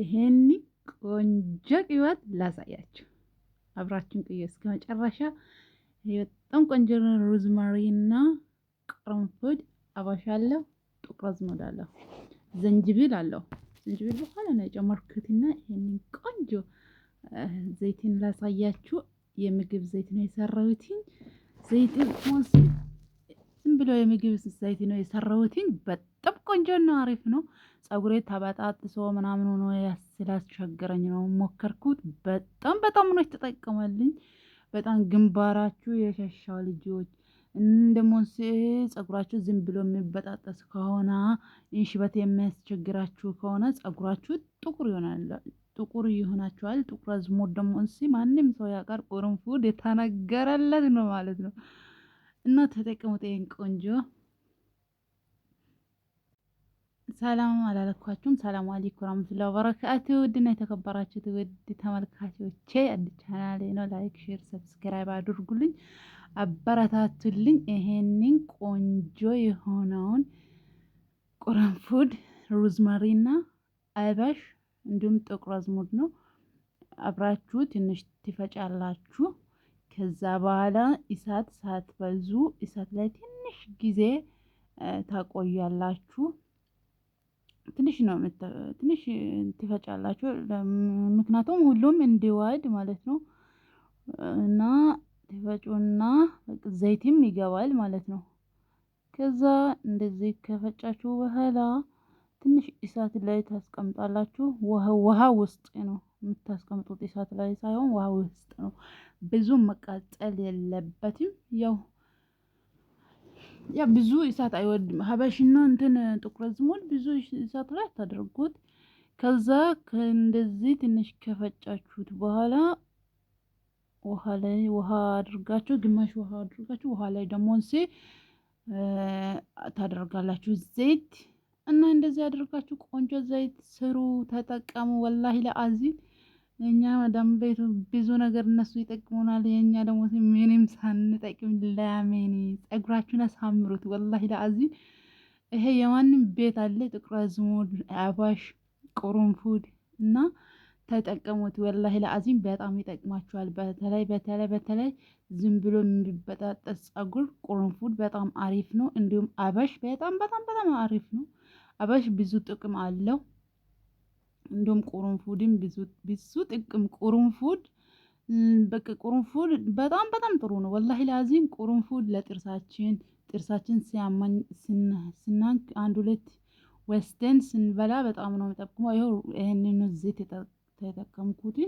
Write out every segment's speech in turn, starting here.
ይሄን ቆንጆ ቅባት ላሳያችሁ። አብራችን ቆዩ እስከ መጨረሻ። በጣም ቆንጆ ሮዝማሪና ቅርንፉድ አባሻ አለው፣ ጥቁር አዝሙድ አለው፣ ዝንጅብል አለው። ዝንጅብል በኋላ ነው የጨመርኩትና ይሄንን ቆንጆ ዘይትን ላሳያችሁ። የምግብ ዘይት ነው የሰራሁት። ዘይትን ዝም ብሎ የምግብ ዘይት ነው የሰራሁት። በጣም ቆንጆ ነው፣ አሪፍ ነው። ፀጉሬ ተበጣጥሶ ምናምን ሆኖ ስላስቸገረኝ ነው ሞከርኩት። በጣም ነው የተጠቀመልኝ። በጣም ግንባራችሁ የሸሻው ልጆች እንደሞ ፀጉራችሁ ዝም ብሎ የሚበጣጠስ ከሆነ ሽበት የሚያስቸግራችሁ ከሆነ ፀጉራችሁ ጥቁር ይሆናል፣ ጥቁር ይሆናችኋል። ጥቁር አዝሙድ ደግሞ ማንም ሰው ያውቃል፣ ቅርንፉድ የተነገረለት ነው ማለት ነው። እና ተጠቀሙት ይሄን ቆንጆ። ሰላም አላለኳችሁም። ሰላም አለይኩም ወራህመቱላሂ ወበረካቱ። ውድና የተከበራችሁ ውድ ተመልካቾቼ አዲስ ቻናሌ ነው። ላይክ፣ ሼር፣ ሰብስክራይብ አድርጉልኝ፣ አበረታቱልኝ። ይሄንን ቆንጆ የሆነውን ቅርንፉድ፣ ሮዝመሪና አባሽ እንዲሁም ጥቁር አዝሙድ ነው አብራችሁ ትንሽ ትፈጫላችሁ። ከዛ በኋላ እሳት ሳትበዙ እሳት ላይ ትንሽ ጊዜ ታቆያላችሁ። ትንሽ ነው ትንሽ ትፈጫላችሁ፣ ምክንያቱም ሁሉም እንዲዋድ ማለት ነው። እና ትፈጩና ዘይትም ይገባል ማለት ነው። ከዛ እንደዚህ ከፈጫችሁ በኋላ ትንሽ እሳት ላይ ታስቀምጣላችሁ። ውሃ ውስጥ ነው የምታስቀምጡት፣ እሳት ላይ ሳይሆን ውሃ ውስጥ ነው። ብዙም መቃጠል የለበትም። ያ ብዙ እሳት አይወድም። ሀበሽና እንትን ጥቁር አዝሙድ ብዙ እሳት ላይ አታደርጉት። ከዛ እንደዚህ ትንሽ ከፈጫችሁት በኋላ ውሃ አድርጋችሁ፣ ግማሽ ውሃ አድርጋችሁ ውሃ ላይ ደግሞ ታደርጋላችሁ ዘይት እና እንደዚህ አድርጋችሁ ቆንጆ ዘይት ስሩ፣ ተጠቀሙ። ወላሂ ለአዚም የኛ መዳም ቤቱ ብዙ ነገር እነሱ ይጠቅሙናል። የኛ ደግሞ ምንም ሳንጠቅም ለያሜኒ ፀጉራችሁን አሳምሩት። ወላሂ ለአዚም ይሄ የማንም ቤት አለ። ጥቁር አዝሙድ፣ አባሽ፣ ቅርንፉድ እና ተጠቀሙት። ወላሂ ለአዚም በጣም ይጠቅማችኋል። በተለይ ዝም ብሎ የሚበጣጠስ ፀጉር ቅርንፉድ በጣም አሪፍ ነው። እንዲሁም አባሽ በጣም አሪፍ ነው። አባሽ ብዙ ጥቅም አለው። እንዲሁም ቅርንፉድም ብዙ ጥቅም። ቅርንፉድ በቃ ቅርንፉድ በጣም ጥሩ ነው። ወላሂ ለአዚም ቅርንፉድ ለጥርሳችን ሲያማኝ ስናንክ አንድ ሁለት ወስደን ስንበላ በጣም ነው የሚጠቅመው። ይሄንን ዘይት የተጠቀምኩት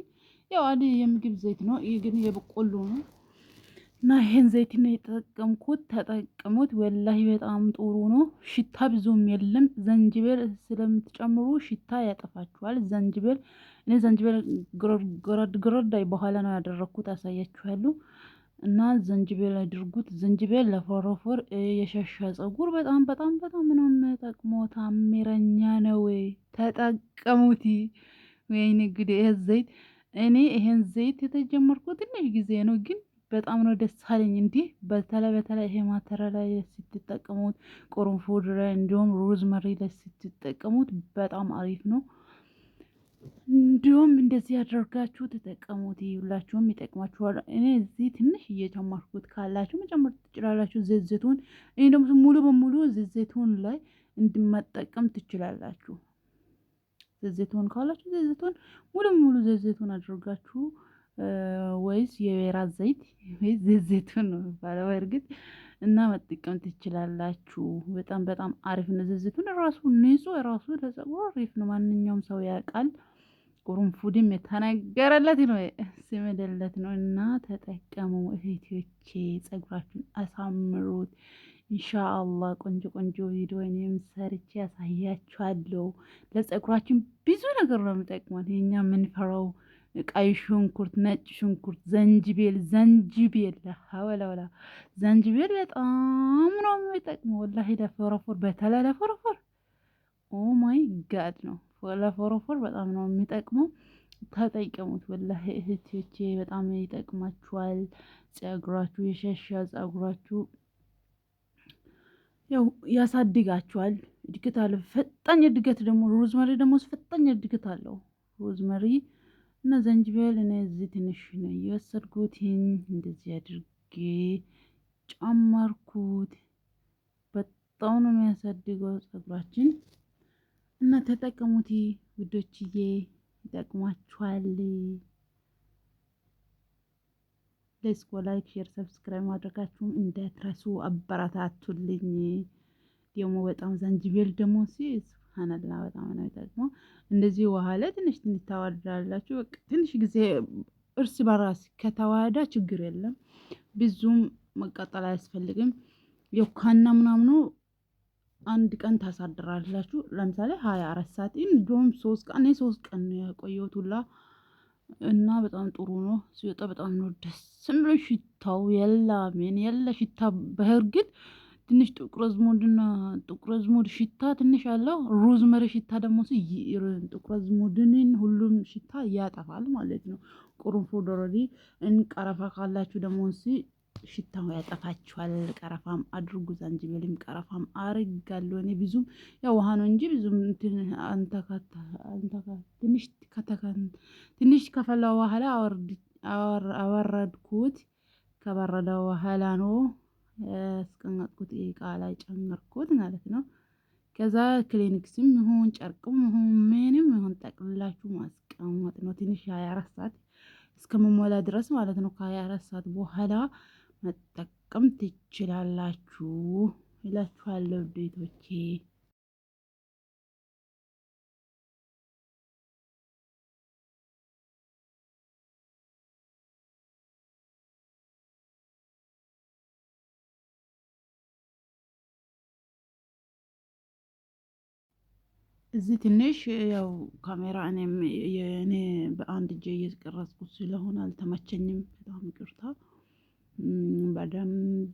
ያው የምግብ ዘይት ነው። ይሄ ግን የበቆሎ ነው እና ይሄን ዘይት ነው የተጠቀምኩት። ተጠቀሙት። ወላሂ በጣም ጥሩ ነው። ሽታ ብዙም የለም። ዘንጅብል ስለምትጨምሩ ሽታ ያጠፋችኋል። እኔ ዘንጅብል ግረድ በኋላ ነው ያደረኩት፣ አሳያችኋለሁ። እና ዘንጅብል አድርጉት። ዘንጅብል ለፎረፎር የሸሻ ፀጉር በጣም ነው የሚጠቅመው። ታምረኛ ነው። ተጠቀሙት። ወይኔ ጉዴ! እኔ ይሄን ዘይት የተጀመርኩት ትንሽ ጊዜ ነው፣ ግን በጣም ነው ደስ አለኝ። እንዲህ በተለይ ይሄ ማተራ ላይ ስትጠቀሙት፣ ቅርንፉድ ላይ እንዲሁም ሮዝመሪ ላይ ስትጠቀሙት በጣም አሪፍ ነው። እንዲሁም እንደዚህ ያደርጋችሁ ተጠቀሙት። ሁላችሁም ይጠቅማችኋል። እኔ እዚህ ትንሽ እየጨመርኩት፣ ካላችሁ መጨመር ትችላላችሁ ዘይቱን። እኔ ደግሞ ሙሉ በሙሉ ዘይቱን ላይ እንድመጠቀም ትችላላችሁ። ዘይቱን ካላችሁ ዘይቱን ሙሉ በሙሉ ዘይቱን አድርጋችሁ ወይስ የወይራ ዘይት ወይስ ዘይቱን ነው የሚባለው እርግጥ እና መጠቀም ትችላላችሁ። በጣም አሪፍ ነው። ዘይቱን ራሱ ንጹህ ራሱ ለፀጉር አሪፍ ነው። ማንኛውም ሰው ያውቃል። ቅርንፉድም የተነገረለት ነው፣ ስምደለት ነው። እና ተጠቀሙ እህቶቼ፣ ፀጉራችሁን አሳምሩት። ኢንሻአላህ ቆንጆ ቪዲዮ እኔም ሰርቼ ያሳያችኋለሁ። ለፀጉራችን ብዙ ነገር ነው የሚጠቅመው። የኛ የምንፈራው ቀይ ሽንኩርት፣ ነጭ ሽንኩርት፣ ዘንጅቤል ለሐወላ ዘንጅቤል በጣም ነው የሚጠቅመው። ወላሂ ለፎረፎር፣ በተለይ ለፎረፎር ኦ ማይ ጋድ ነው። ለፎረፎር በጣም ነው የሚጠቅመው። ተጠቀሙት። ወላሂ እህቶቼ በጣም ይጠቅማችኋል። ፀጉራችሁ የሸሻ ፀጉራችሁ ያው ያሳድጋችኋል። እድገት አለ፣ ፈጣን እድገት ደግሞ ሮዝመሪ ደግሞ ፈጣን እድገት አለው። ሮዝመሪ እና ዘንጅብል እኔ እዚህ ትንሽ ነው የወሰድኩት። እንደዚህ አድርጌ ጨመርኩት። በጣም ነው የሚያሳድገው ፀጉራችን እና ተጠቀሙት ውዶችዬ፣ ይጠቅማችኋል። ሌትስ ጎ ላይክ፣ ሼር፣ ሰብስክራይብ ማድረጋችሁን እንዳትረሱ። አበረታቱልኝ። ደግሞ በጣም ዘንጅብል ደግሞ ሱብሃንአላህ በጣም ነው የሚጠቅመው። እንደዚህ ውሃ ላይ ትንሽ ትንሽ ታዋርዳላችሁ። በቃ ትንሽ ጊዜ እርስ በራስ ከተዋሃደ ችግር የለም። ብዙም መቃጠል አያስፈልግም። ያው ካና ምናምኑ አንድ ቀን ታሳድራላችሁ። ለምሳሌ 24 ሰዓት እንደውም 3 ቀን 3 ቀን ነው ያቆየሁት ሁላ እና በጣም ጥሩ ነው። ሲወጣ በጣም ነው ደስ የሚለው። ሽታው የለ ሽታ በእርግጥ ትንሽ ጥቁር አዝሙድ ሽታ ትንሽ አለው። ሮዝመሪ ሽታ ደግሞ ጥቁር አዝሙድን ሁሉም ሽታ ያጠፋል ማለት ነው። ቁርንፉድ ኦልሬዲ ቀረፋ ካላችሁ ደግሞ ሽታው ያጠፋችኋል። ቀረፋም አድርጉ። ዘንጅብልም ቀረፋም አርጋለሁ እኔ ብዙም ያው ውሃ ነው እንጂ ብዙም ትንሽ ከፈላ በኋላ አወረድኩት። ከበረደ በኋላ ነው አስቀመጥኩት። እቃ ላይ ጨመርኩት ማለት ነው። ከዛ ክሊኒክስም ይሁን ጨርቅም ይሁን ምንም ይሁን ጠቅልላችሁ ማስቀመጥ ነው። ትንሽ 24 ሰዓት እስከመሞላ ድረስ ማለት ነው። ከ24 ሰዓት በኋላ መጠቀም ትችላላችሁ እላችኋለሁ ቤቶቼ። እዚህ ትንሽ ያው ካሜራ እኔ በአንድ እጄ እየቀረጽኩት ስለሆነ አልተመቸኝም። በጣም ይቅርታ። በደንብ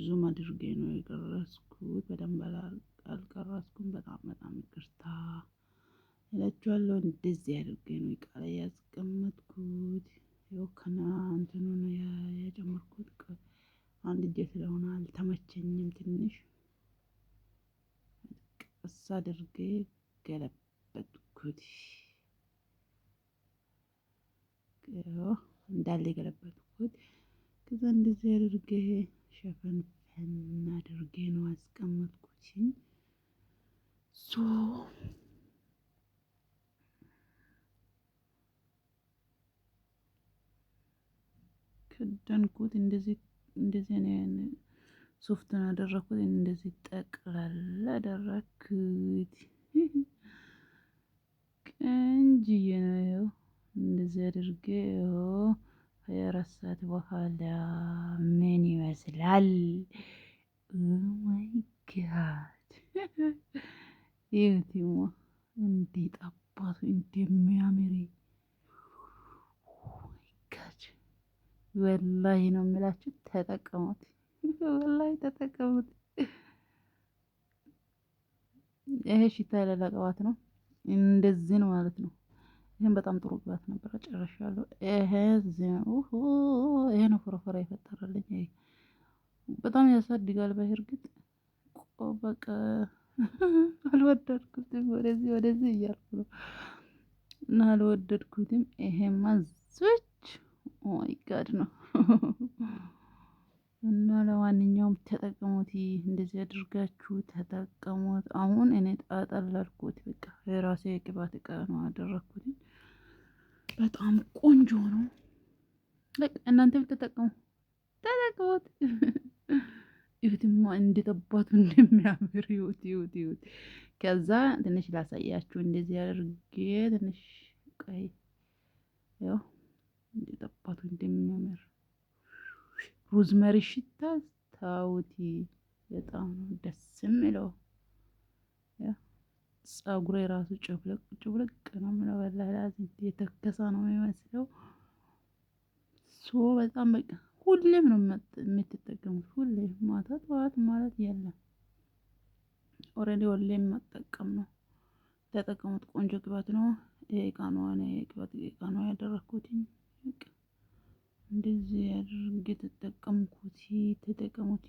ዙም አድርጌ ነው የቀረጽኩት። በደንብ አልቀረጽኩም። በጣም ይቅርታ እላችኋለሁ። እንደዚህ አድርጌ ነው እቃ ላይ ያስቀመጥኩት። ያው እንትኑ ነው የጨመርኩት። አንድ እጄ ስለሆነ አልተመቸኝም ትንሽ ቀስ አድርጌ ገለበጥኩት። እንዳለ ገለበጥኩት። ከዛ እንደዚህ አድርጌ ሸፈንፈን አድርጌ ነው አስቀመጥኩት። ከደንኩት። እንደዚህ ነው ሶፍት አደረኩት። እንደዚህ ጠቅላላ አደረኩት። ቆንጆዬ ነው። እንደዚህ አድርጌ 24 ሰዓት በኋላ ምን ይመስላል? ኦ ማይ ጋድ! ይኸውማ እንዴት አባቱ እንደሚያምር ወላሂ ነው የምላችሁ። ተጠቀሙት፣ ወላሂ ተጠቀሙት። ይሄ ሽታ የሌለ ቅባት ነው። እንደዚህ ነው ማለት ነው። ይሄን በጣም ጥሩ ቅባት ነበር። ጨርሻለሁ። ይሄ ነው ፎረፎራ የፈጠረልኝ። ይሄ በጣም ያሳድጋል። በእርግጥ በቃ አልወደድኩትም። ወደዚህ እያልኩ ነው እና አልወደድኩትም። ይሄማ ዞች ኦማይ ጋድ ነው። እና ለማንኛውም ተጠቀሙት። እንደዚህ አድርጋችሁ ተጠቀሙት። አሁን እኔ ጠለልኩት። በቃ የራሴ የቅባት እቃ ነው አደረኩት። በጣም ቆንጆ ነው። በቃ እናንተም ተጠቀሙት። ይሁትማ እንዴት አባቱ እንደሚያምር ይሁት። ከዛ ትንሽ ላሳያችሁ። እንደዚህ አድርጌ ትንሽ ቀይ ያው እንዴት አባቱ እንደሚያምር ሮዝመሪ ሽታ ታውቲ በጣም ደስ የሚለው። ፀጉሬ ራሱ ጭብልቅ ነው የምለው። ወላሂ የተከሳ ነው የሚመስለው። በጣም በቃ ሁሌም ነው የምትጠቀሙት። ሁሌም ማታ ጠዋት ማለት የለም። ኦልሬዲ ሁሌም መጠቀም ነው። ተጠቀሙት። ቆንጆ ቅባት ነው። ይሄ እቃ ነው ያደረኩት። እንደዚህ አድርጌ ተጠቀምኩት። ተጠቀሙት።